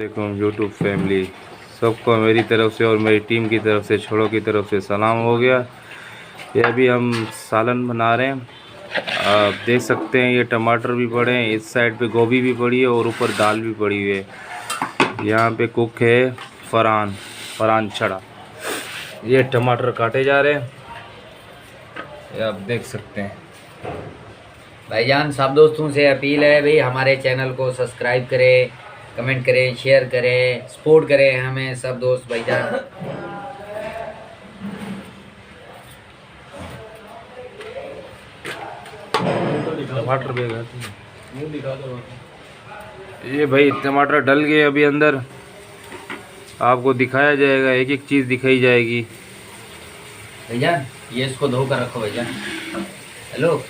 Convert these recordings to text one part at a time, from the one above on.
वालेकुम YouTube family, सबको मेरी तरफ से और मेरी टीम की तरफ से, छोड़ों की तरफ से सलाम हो गया। ये अभी हम सालन बना रहे हैं। आप देख सकते हैं ये टमाटर भी पड़े हैं, इस साइड पे गोभी भी पड़ी है और ऊपर दाल भी पड़ी हुई है। यहाँ पे कुक है फरहान छड़ा। ये टमाटर काटे जा रहे हैं, ये आप देख सकते हैं। भाईजान सब दोस्तों से अपील है भाई, हमारे चैनल को सब्सक्राइब करें, कमेंट करें, शेयर करें, सपोर्ट करें हमें सब दोस्त भाईजान। टमाटर भी ये भाई टमाटर डल गए अभी अंदर, आपको दिखाया जाएगा, एक एक चीज़ दिखाई जाएगी। भाईजान ये इसको धोकर रखो भाईजान। हेलो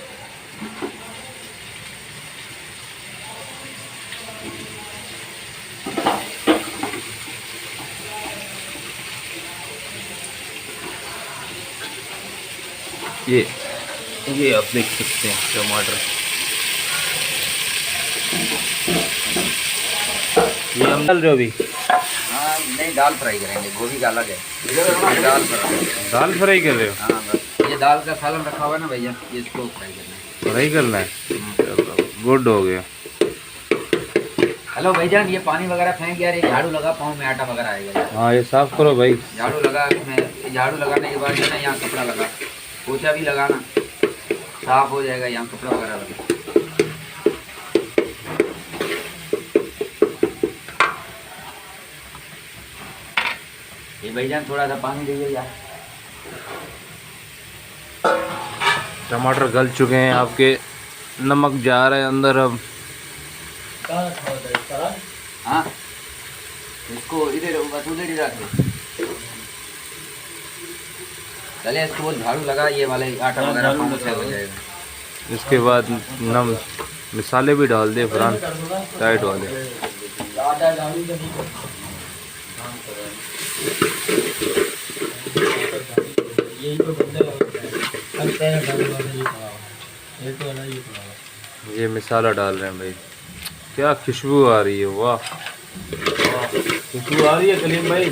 ये आप देख सकते हैं टमाटर, ये हम डाल रहे हो अभी। हाँ नहीं, दाल फ्राई करेंगे, गोभी का अलग है। दाल फ्राई कर रहे हो? हाँ बस ये दाल का सालन रखा हुआ है ना भैया, ये इसको फ्राई करना है। फ्राई करना है, गुड हो गया। हेलो भाईजान, ये पानी वगैरह फेंक यार, ये झाड़ू लगा, पाँव में आटा वगैरह आएगा। हाँ ये साफ करो भाई। झाड़ू लगा, मैं झाड़ू लगाने के बाद जो ना यहाँ कपड़ा लगा, पोछा भी लगाना, साफ हो जाएगा। यहाँ कपड़ा वगैरह लगा। ये भाईजान थोड़ा सा पानी दीजिए यार। टमाटर गल चुके हैं आपके, नमक जा रहा है अंदर अब। हाँ इसको इधर बस उधर ही रख दो। चले इसको वो झाड़ू लगा, ये वाले आटा वगैरह पाँव से हो जाएगा। इसके बाद नम मसाले भी डाल दे फरहान, टाइट वाले। ये मसाला डाल रहे हैं भाई, क्या खुशबू आ रही है, वाह खुशबू आ रही है कलीम भाई।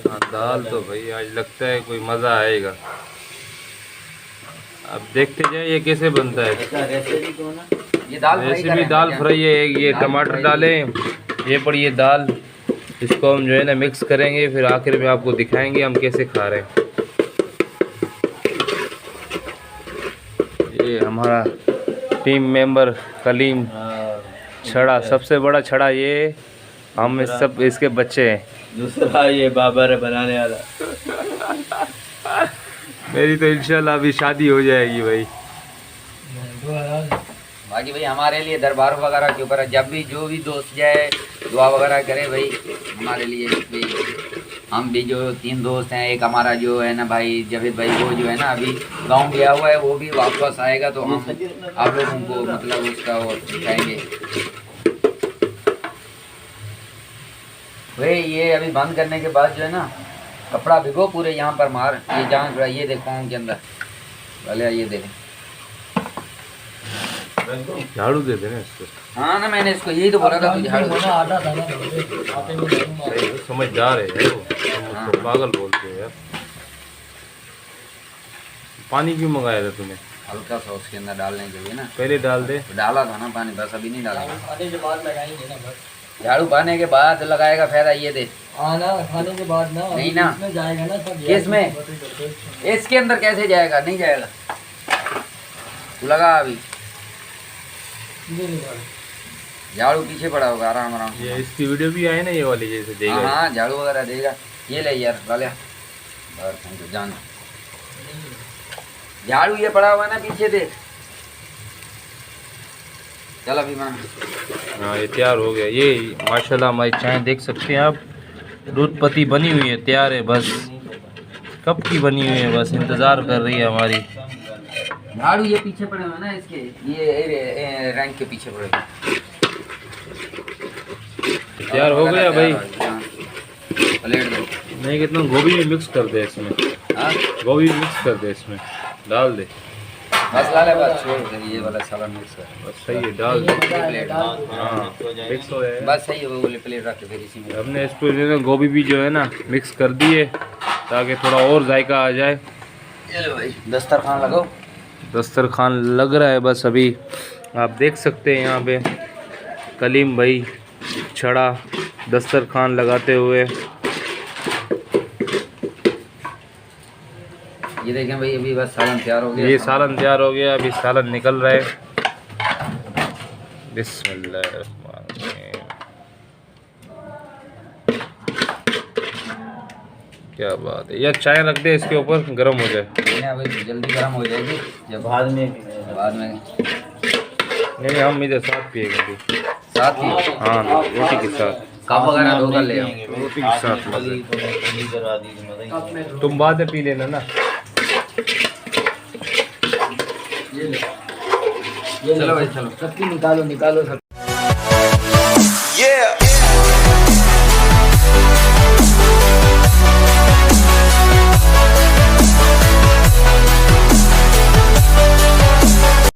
हाँ दाल तो भाई आज लगता है कोई मज़ा आएगा। अब देखते जाए ये कैसे बनता है। ये दाल रेसिपी दाल फ्राई है। ये टमाटर डालें, ये पड़ी है दाल, इसको हम जो है ना मिक्स करेंगे, फिर आखिर में आपको दिखाएंगे हम कैसे खा रहे हैं। ये हमारा टीम मेंबर कलीम छड़ा, सबसे बड़ा छड़ा ये, हम सब इसके बच्चे हैं। दूसरा ये बाबर बनाने वाला। मेरी तो इंशाल्लाह अभी शादी हो जाएगी भाई। बाकी भाई हमारे लिए दरबार वगैरह के ऊपर जब भी जो भी दोस्त जाए दुआ वगैरह करे भाई हमारे लिए भी। हम भी जो 3 दोस्त हैं, एक हमारा जो है ना भाई जावेद भाई, वो जो है ना अभी गांव गया हुआ है, वो भी वापस आएगा तो हम आप लोगों को मतलब उसका वो दिखाएंगे भाई। ये अभी बंद करने के बाद जो है ना कपड़ा भिगो पूरे यहाँ पर मार, ये जान थोड़ा, ये देखो के अंदर भले ये देखें, झाड़ू दे देना इसको। हाँ ना मैंने इसको यही तो बोला था, झाड़ू समझदार है वो, तो पागल बोलते हैं यार। पानी क्यों मंगाया था तूने? हल्का सा उसके अंदर डालने के लिए ना, पहले डाल दे। डाला था ना पानी, बस अभी नहीं डालेंगे। झाड़ू पाने के बाद लगाएगा फायदा, ये दे ना खाने के बाद ना नहीं ना इसमें जाएगा ना सब। इसमें इसके अंदर कैसे जाएगा? नहीं जाएगा, तू लगा अभी। झाड़ू पीछे पड़ा होगा, आराम आराम से। ये इसकी वीडियो भी आए ना ये वाली, जैसे देगा। हाँ झाड़ू वगैरह देगा। ये ले यार वाले जान, झाड़ू ये पड़ा हुआ है ना पीछे, देख। चल अभी मैं, हाँ ये तैयार हो गया। ये माशाल्लाह हमारी चाय देख सकते हैं आप, दूध पत्ती बनी हुई है, तैयार है, बस कब की बनी हुई है, बस इंतज़ार कर रही है हमारी। झाड़ू ये पीछे पड़े हुए ना इसके, ये रैंक के पीछे पड़े हुए। तैयार हो गया भाई। प्लेट दो। नहीं कितना गोभी भी मिक्स कर दे इसमें, गोभी मिक्स कर दे इसमें, डाल दे। बस ला ले बस छोड़ दे ये वाला सालन मिक्स कर बस सही है, डाल दो। प्लेट हाँ मिक्स हो जाएगा। बस सही है वो वाली प्लेट रख के फिर इसी में हमने इस पर गोभी भी जो है ना मिक्स कर दिए ताकि थोड़ा और जायका आ जाए। ये लो भाई दस्तरखान लगाओ। दस्तरखान लग रहा है बस अभी। आप देख सकते हैं यहाँ पे कलीम भाई छड़ा दस्तरखान लगाते हुए। ये देखें भाई अभी बस सालन तैयार हो गया। ये सालन तैयार हो गया, अभी सालन निकल रहा है। बिस्मिल्लाह। क्या बात है यार, चाय रख दे इसके ऊपर गर्म हो जाए। ना भाई जल्दी गर्म हो जाएगी जब बाद में नहीं हम इधर साथ पिएंगे अभी। साथ ही हाँ रोटी के साथ, कप वगैरह धोकर ले आओ। रोटी के साथ। तुम बाद में पी लेना ना। चलो भाई चलो सबकी निकालो सब। Yeah.